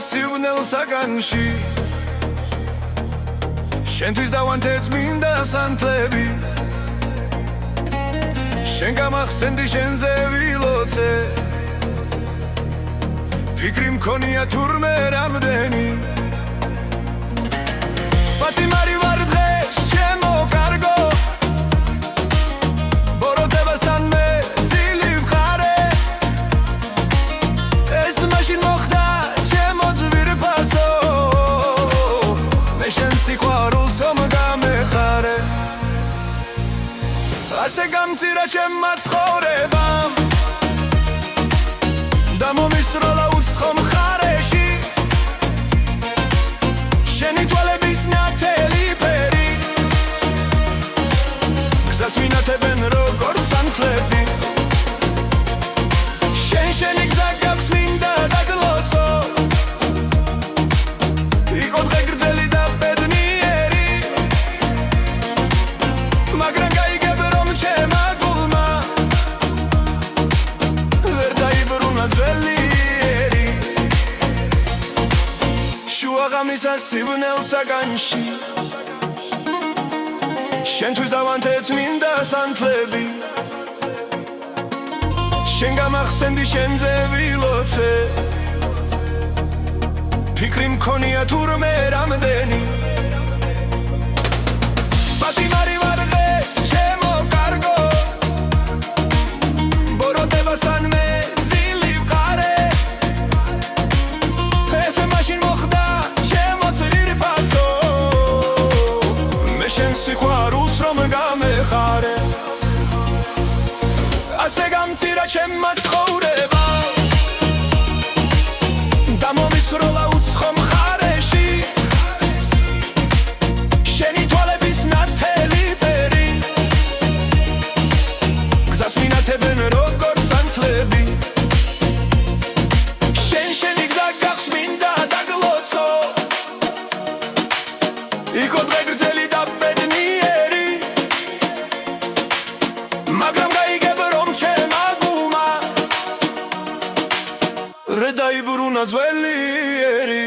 სივნელ საგანში შენთვის დავანთეთ წმინდა სანთლები შენ გამახსენდი შენზე ვილოცე ფიქრი მქონია თურმე რამდენი პატიმარი ვარ დღეს ჩემო კარგო ბოროტებასთან მე ძილი ვხარე ეს მაშინ მოხდა ჩემო ძვირფასო მე შენ სიყვარულს რომ გამეხარე ასე გამწირა ჩემმა ცხოვრებამ და მომისროლა უცხო მხარეში შენი თვალების ნათელი ფერი გზას მინათებენ როგორც სანთლები შენი გზა გაქვს მინდა დაგლოცო იყო დღე გრძელი და ბედნიერი მაგრამ გაიგებ რომ ჩემმა გულმა ვერ დაიბრუნა ძველი შუა ღამისა სივნელ საგანში შენთვის დავანთეთ წმინდა სანთლები შენ გამახსენდი შენზე ვილოცე ფიქრი მქონია თურმე რამდენი პატიმარი ვარ დღეს ჩემო კარგო ბოროტებასთან მე ძილი ვყარე ესე მაშინ მოხდა ჩემო ძვირფასო მე შენ სიყვარულს რომ გამეხარე ასე გამწირა ჩემმა ცხოვრება და მომისროლა უცხო მხარეში შენი თვალების ნათელი ფერი გზას მინათებენ როგორც სანთლები შენი გზა გაქვს მინდა დაგლოცო იყო დღე გრძელი და ბედნიერი მაგრამ გაიგებ რომ ჩემმა გულმა ვერ დაიბრუნა ძველი ერი